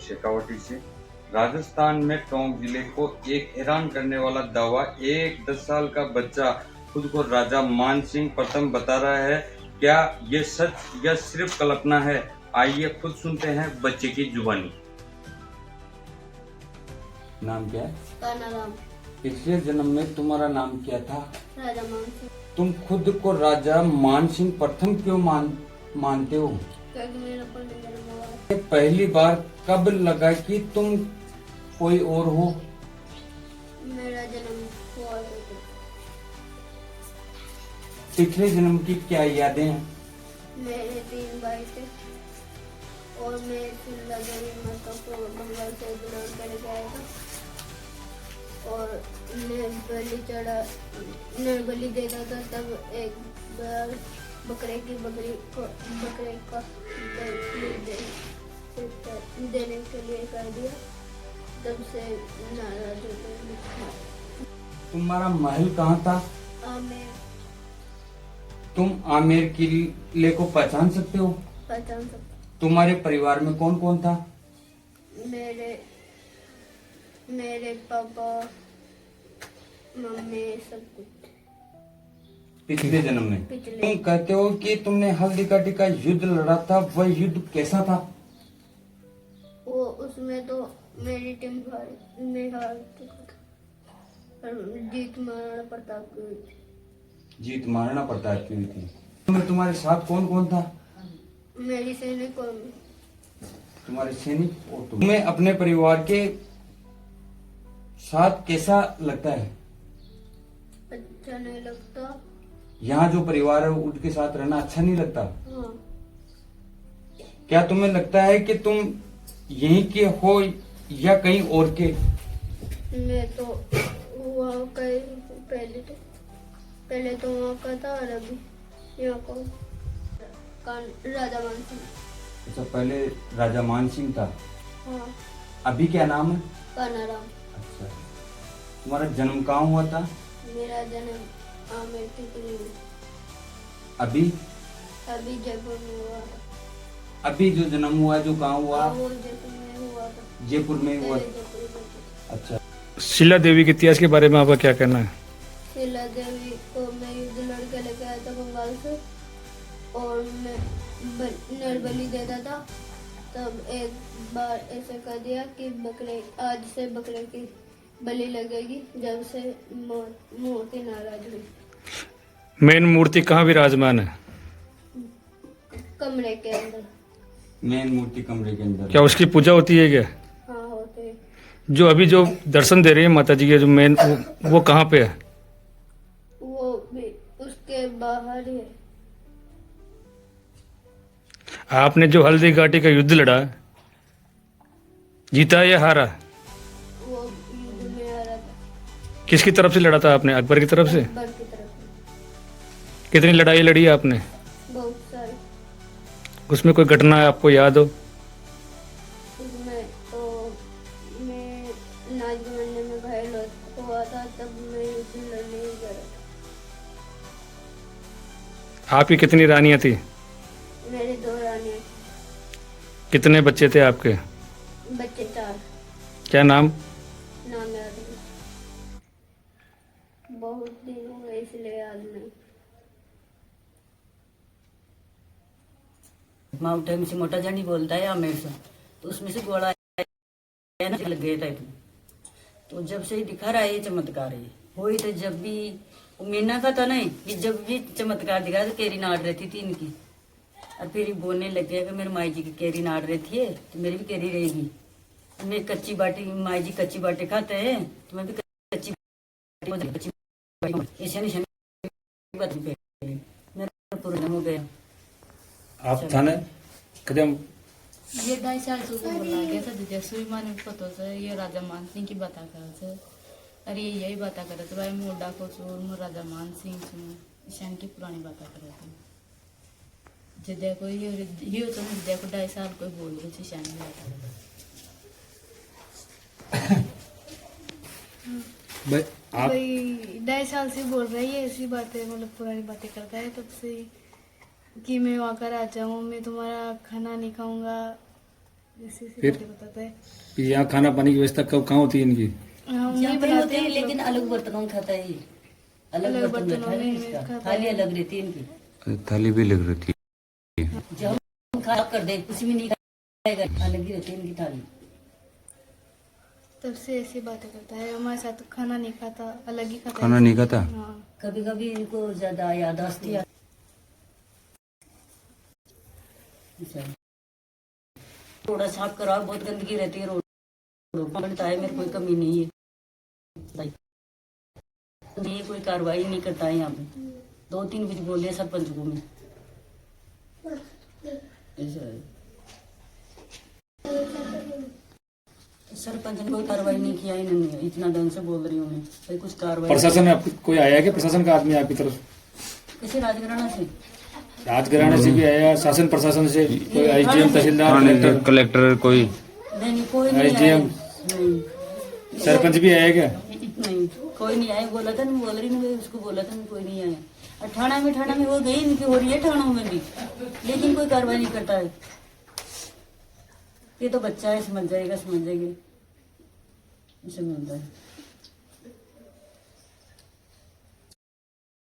शेखावटी से। राजस्थान में टोंक जिले को एक हैरान करने वाला दावा, एक 10 साल का बच्चा खुद को राजा मान सिंह प्रथम बता रहा है। क्या ये सच या सिर्फ कल्पना है? आइए खुद सुनते हैं बच्चे की जुबानी। नाम क्या है? कानाराम। पिछले जन्म में तुम्हारा नाम क्या था? राजा मान सिंह। तुम खुद को राजा मान सिंह प्रथम क्यों मानते हो? क्योंकि मेरा पहले जन्म हुआ है। पहली बार कब लगा कि तुम कोई और हो? मेरा जन्म हुआ है। पिछले जन्म की क्या यादें हैं? मेरे 3 भाई थे और मैं सिल्ला देवी माता को बंगाल से दुलार कर आया था और मैं बलि देता था। तब एक बार बकरे का देने के लिए कर दिया। तब से नाराज हो गए। तुम्हारा महल कहाँ था? मैं तुम आमेर किले को पहचान सकते हो? पहचान सकता। तुम्हारे परिवार में कौन कौन था? मेरे पापा, मम्मी, सब कुछ। पिछले जन्म में पिछले तुम कहते हो कि तुमने हल्दी घाटी का युद्ध लड़ा था, वह युद्ध कैसा था? वो उसमें तो मेरी टीम में हार चुका था और जीत महाराणा प्रताप की हुई थी। जीत महाराणा प्रताप की हुई थी। तुम्हारे साथ कौन कौन था? मेरी सैनिक और तुम्हारे सैनिक और तुम्हें अपने परिवार के साथ कैसा लगता है? अच्छा नहीं लगता। यहाँ जो परिवार है उनके साथ रहना अच्छा नहीं लगता? हाँ। क्या तुम्हें लगता है कि तुम यहीं के हो या कहीं और के? मैं तो वहाँ का पहले तो वहाँ का था और अभी यहाँ को राजा मान सिंह। अच्छा, पहले राजा मान सिंह था। हाँ। अभी क्या नाम है? कानाराम। अच्छा, तुम्हारा जन्म कहाँ हुआ था? मेरा जन्म आमेर के किले में। अभी जयपुर में हुआ था। अभी जो जन्म हुआ है जो कहाँ हुआ? वो जयपुर में हुआ था। जयपुर में हुआ। पहले जयपुर में था। अच्छा, शीला देवी के इतिहास के बारे में आपका क्या कहना है? शीला देवी को मैं युद्ध लड़के लेके आया था बंगाल से और मैं नरबली देता था। तब एक बार ऐसे कर दिया कि आज से बकरे की बलि लगेगी। जब से मूर्ति नाराज हुई। मेन मूर्ति कहाँ विराजमान है? कमरे के अंदर। मेन मूर्ति कमरे के अंदर। क्या उसकी पूजा होती है क्या? हाँ, होते। जो अभी जो दर्शन दे रही है माता जी के जो मेन वो कहाँ पे है? वो भी उसके बाहर ही है। आपने जो हल्दी घाटी का युद्ध लड़ा, जीता या हारा? वो युद्ध में आ रहा था। किसकी तरफ से लड़ा था आपने? अकबर की तरफ से? अकबर की तरफ से। कितनी लड़ाई लड़ी है आपने? बहुत सारे। उसमें कोई घटना है आपको याद हो? उसमें तो मैं नाच गाने में घायल हुआ था। तब मैं युद्ध लड़ने ही गया था। आपकी कितनी रानियां थी? मेरे 2 रानियां। कितने बच्चे थे आपके? बच्चे 4। क्या नाम? नाम याद नहीं। बहुत दिन हो गए इसलिए याद नहीं। माउंटेन से मोटा जानी बोलता है आमेर से, तो उसमें से गोला लग गया था। तो जब से दिखा रहा है ये चमत्कार है हो ही। तो जब भी मीना का था नहीं कि जब भी चमत्कार दिखा तो केरी नाड़ रहती थी इनकी। और फिर बोलने लग गया कि मेरे माई जी की केरी नाड़ रहती है तो मेरी भी केरी रहेगी। मैं कच्ची बाटी, माई जी कच्ची बाटी खाते हैं तो मैं भी कच्ची ऐसा नहीं मेरा पूरा हो गया। आप थाने कदम ये 2.5 साल से बोला गया था। जैसे माने पता था ये राजा मान सिंह की बता कर अरे यही बता करे तो भाई मोडा को चोर मो राजा मान सिंह ईशान की पुरानी बता करे थे। जे देखो ये तो नहीं देखो 2.5 साल कोई बोल रहे थे ईशान की बता भाई 2.5 साल से बोल रही है ऐसी बातें, मतलब पुरानी बातें करता है तब से कि मैं वहाँ कर आ जाऊँ, मैं तुम्हारा खाना नहीं खाऊंगा, ऐसे ऐसे फिर? बातें बताता है। कि यहाँ खाना पानी की व्यवस्था कब कहाँ होती है इनकी? हम यहाँ नहीं पे बनाते होते हैं हैं, लेकिन अलग बर्तनों में खाता है ये। अलग अलग बर्तन में बर्तनों खाता है में इसका। खाता थाली है। अलग रहती है इनकी। थाली भी लग रही थी। जब हम खा कर दे कुछ भी नहीं खाएगा, अलग ही रहती है इनकी थाली। तब से ऐसी बातें करता है। हमारे साथ खाना नहीं खाता, अलग ही खाता है। खाना नहीं खाता? हाँ। कभी कभी इनको ज्यादा याददाश्त आती है। थोड़ा साफ कराओ, बहुत गंदगी रहती है रोड बनता है। मेरे कोई कमी नहीं है, ये कोई कार्रवाई नहीं करता है यहाँ पे। 2-3 कुछ बोले सरपंच को मैं, ऐसा है। सरपंच ने कोई कार्रवाई नहीं किया इन्होंने। इतना दिन से बोल रही हूँ मैं, भाई कुछ कार्रवाई। प्रशासन में कोई आया है कि प्रशासन का आदमी आपकी तरफ? कैसे राजघराना से राजघराने से भी आया, शासन प्रशासन से कोई एसडीएम, तहसीलदार, कलेक्टर कोई? नहीं, कोई नहीं आया। SDM? नहीं सरपंच भी आया क्या? नहीं, कोई नहीं आया। बोला था, मैं बोल रही हूँ उसको, बोला था कोई नहीं आया। और थाना में हो गई, इनकी हो रही है थानों में भी, लेकिन कोई कार्रवाई नहीं करता है। ये तो बच्चा है, समझ जाएगा, ऐसे मिलता है।